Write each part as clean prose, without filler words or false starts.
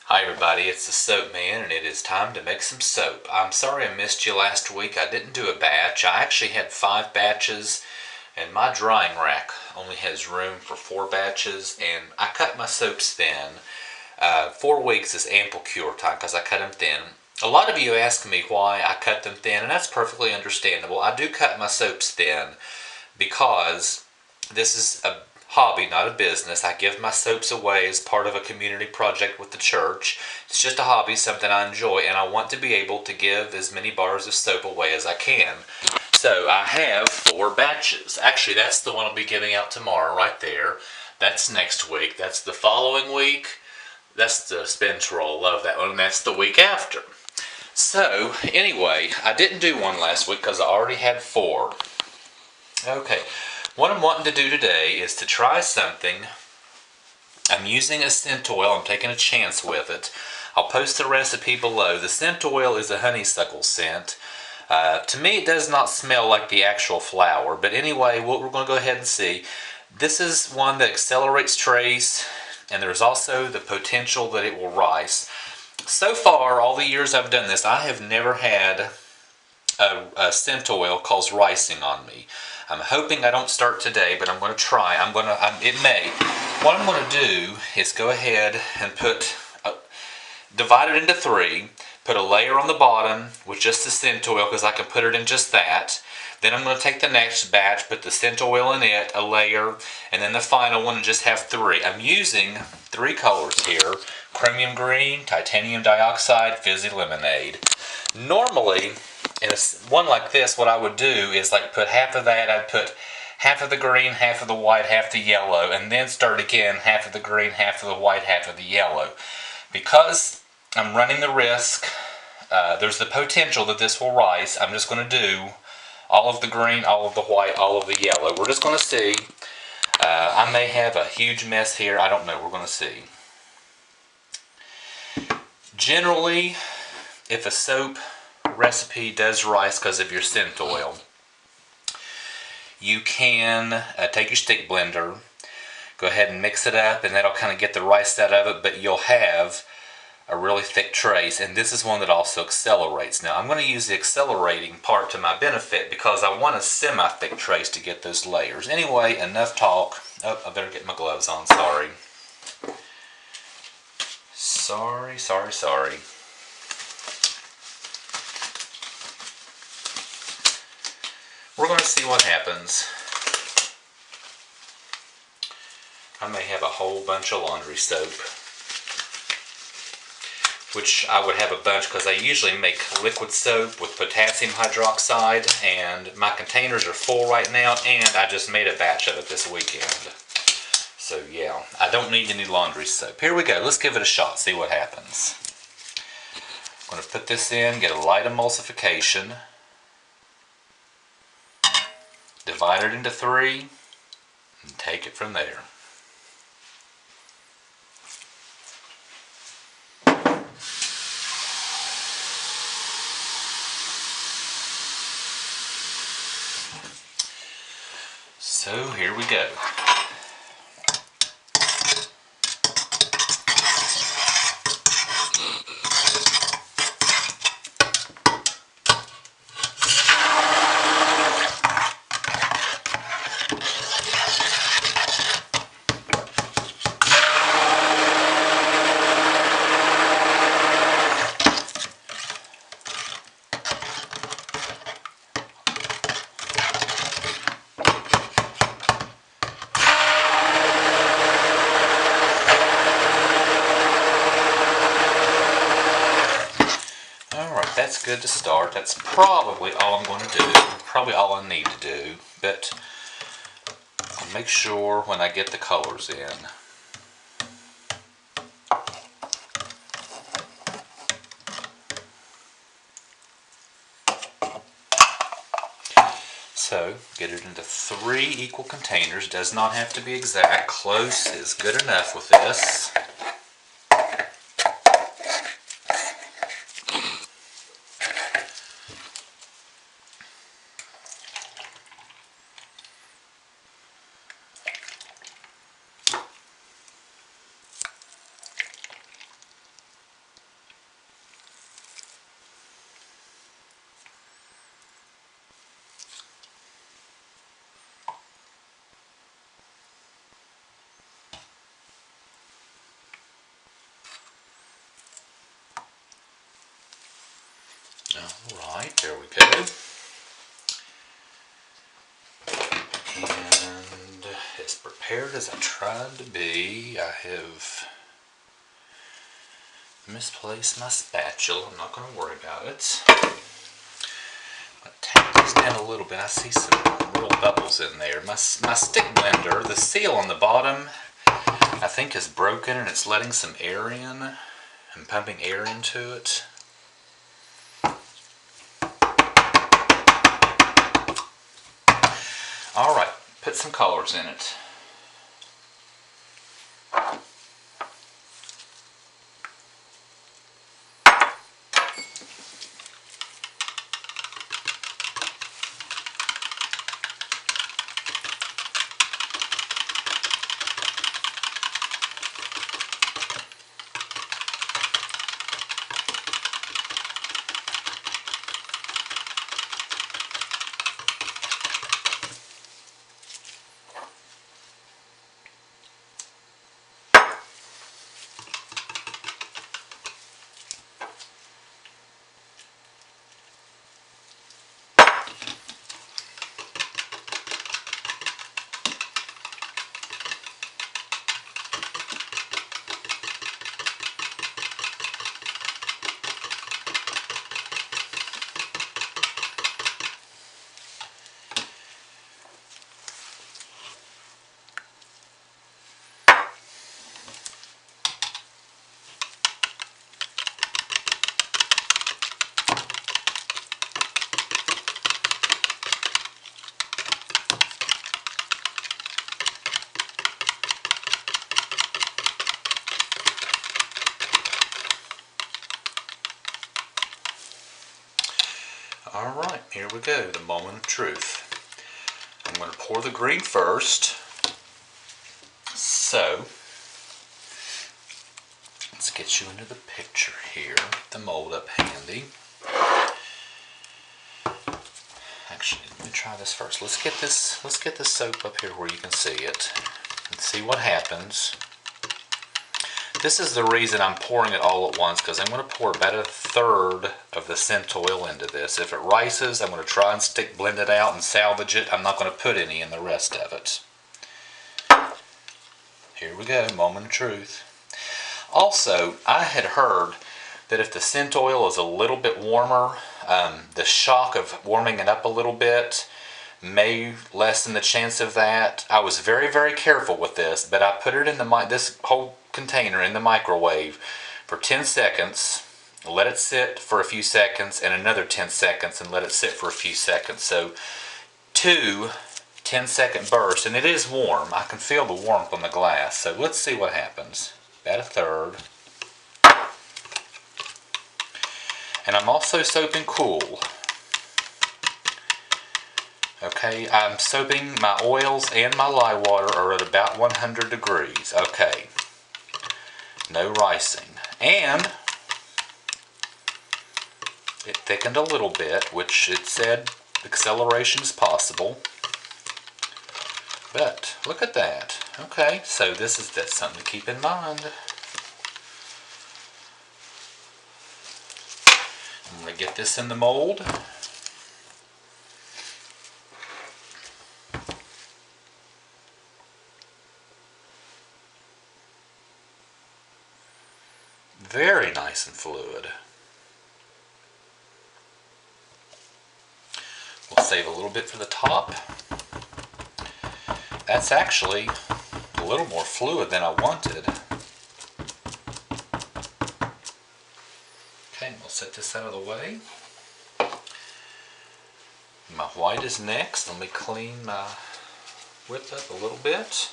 Hi everybody, it's the Soap Man and it is time to make some soap. I'm sorry I missed you last week. I didn't do a batch. I actually had 5 batches and my drying rack only has room for 4 batches and I cut my soaps thin. 4 weeks is ample cure time because I cut them thin. A lot of you ask me why I cut them thin, and that's perfectly understandable. I do cut my soaps thin because this is a hobby, not a business. I give my soaps away as part of a community project with the church. It's just a hobby, something I enjoy, and I want to be able to give as many bars of soap away as I can. So I have 4 batches. Actually, that's the one I'll be giving out tomorrow right there. That's next week. That's the following week. That's the spin roll. Love that one. And that's the week after. So, anyway, I didn't do one last week because I already had 4. Okay, what I'm wanting to do today is to try something. I'm using a scent oil. I'm taking a chance with it. I'll post the recipe below. The scent oil is a honeysuckle scent. To me, it does not smell like the actual flower, but anyway, what we're going to go ahead and see. This is one that accelerates trace, and there's also the potential that it will rice. So far, all the years I've done this, I have never had a scent oil cause ricing on me. I'm hoping I don't start today, but I'm going to try. It may. What I'm going to do is go ahead and divide it into 3, put a layer on the bottom with just the scent oil because I can put it in just that. Then I'm going to take the next batch, put the scent oil in it, a layer, and then the final one and just have 3. I'm using 3 colors here: chromium green, titanium dioxide, fizzy lemonade. Normally, in one like this, what I would do is put half of that. I'd put half of the green, half of the white, half the yellow, and then start again, half of the green, half of the white, half of the yellow. Because I'm running the risk, there's the potential that this will rice, I'm just going to do all of the green, all of the white, all of the yellow. We're just going to see. I may have a huge mess here. I don't know. We're going to see. Generally, if a soap recipe does rice because of your scent oil, you can take your stick blender, go ahead and mix it up, and that'll kind of get the rice out of it, but you'll have a really thick trace, and this is one that also accelerates. Now I'm going to use the accelerating part to my benefit because I want a semi-thick trace to get those layers. Anyway, enough talk. Oh, I better get my gloves on, sorry. Sorry. We're going to see what happens. I may have a whole bunch of laundry soap, which I would have a bunch because I usually make liquid soap with potassium hydroxide, and my containers are full right now, and I just made a batch of it this weekend. So yeah, I don't need any laundry soap. Here we go. Let's give it a shot, see what happens. I'm going to put this in, get a light emulsification, divide it into 3, and take it from there. So here we go. That's good to start. That's probably all I'm going to do. Probably all I need to do. But I'll make sure when I get the colors in. So, get it into 3 equal containers. Does not have to be exact. Close is good enough with this. Alright, there we go. And as prepared as I tried to be, I have misplaced my spatula. I'm not going to worry about it. I'll tap this down a little bit. I see some real bubbles in there. My stick blender, the seal on the bottom, I think is broken and it's letting some air in. I'm pumping air into it. Alright, put some colors in it. Alright, here we go, the moment of truth. I'm going to pour the green first. So, let's get you into the picture here. Get the mold up handy. Actually, let me try this first. Let's get this soap up here where you can see it. And see what happens. This is the reason I'm pouring it all at once, because I'm going to pour about 1/3 of the scent oil into this. If it rises, I'm going to try and blend it out and salvage it. I'm not going to put any in the rest of it. Here we go, moment of truth. Also, I had heard that if the scent oil is a little bit warmer, the shock of warming it up a little bit may lessen the chance of that. I was very, very careful with this, but I put it in this whole container in the microwave for 10 seconds, let it sit for a few seconds, and another 10 seconds, and let it sit for a few seconds. So 2 10-second bursts, and it is warm. I can feel the warmth on the glass. So let's see what happens. About 1/3. And I'm also soaping cool. Okay, I'm soaping my oils and my lye water are at about 100 degrees. Okay. No ricing. And it thickened a little bit, which it said acceleration is possible. But look at that. Okay, so that's something to keep in mind. I'm going to get this in the mold. Very nice and fluid. We'll save a little bit for the top. That's actually a little more fluid than I wanted. Okay, we'll set this out of the way. My white is next. Let me clean my whip up a little bit.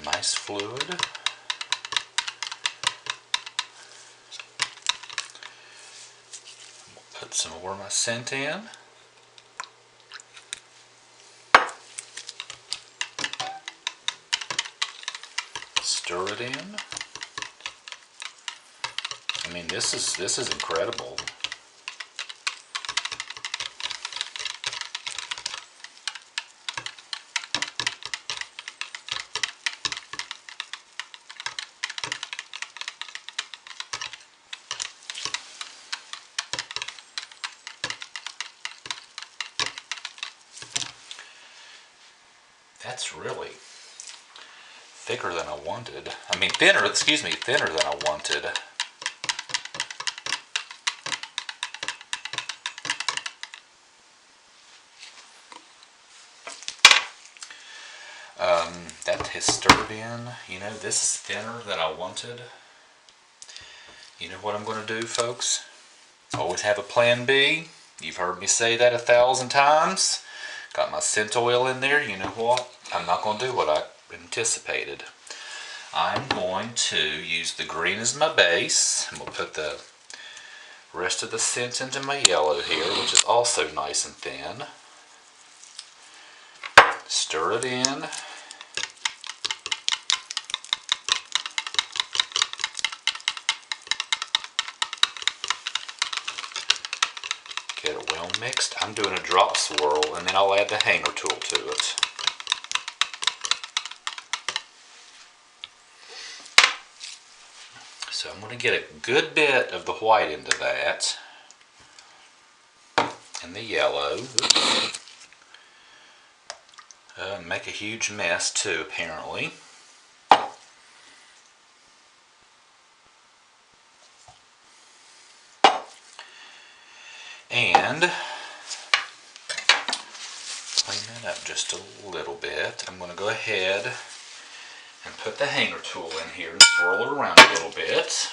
Nice fluid. Put some more of my scent in. Stir it in. I mean, this is incredible. That's really thicker than I wanted. I mean thinner, excuse me, thinner than I wanted. That has stirred in. You know, this is thinner than I wanted. You know what I'm going to do, folks? Always have a plan B. You've heard me say that 1,000 times. Got my scent oil in there. You know what? I'm not going to do what I anticipated. I'm going to use the green as my base. And we'll put the rest of the scent into my yellow here, which is also nice and thin. Stir it in. Get it well mixed. I'm doing a drop swirl and then I'll add the hanger tool to it. So I'm going to get a good bit of the white into that and the yellow. Make a huge mess too, apparently. And clean that up just a little bit. I'm going to go ahead and put the hanger tool in here and swirl it around a little bit.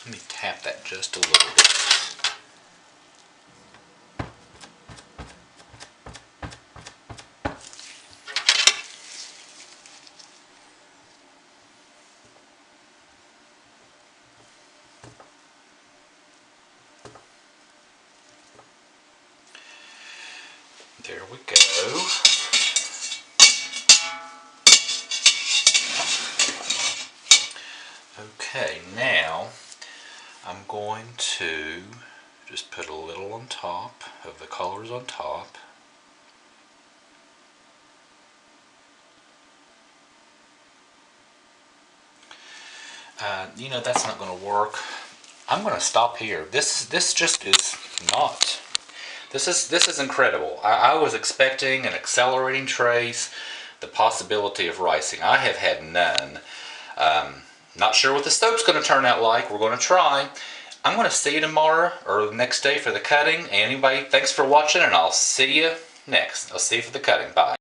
Let me tap that just a little bit. There we go. Okay, now I'm going to just put a little on top of the colors on top. You know, that's not going to work. I'm going to stop here. This just is not. This is incredible. I was expecting an accelerating trace, the possibility of ricing. I have had none. Not sure what the soap's going to turn out like. We're going to try. I'm going to see you tomorrow or the next day for the cutting. Anyway, thanks for watching, and I'll see you next. I'll see you for the cutting. Bye.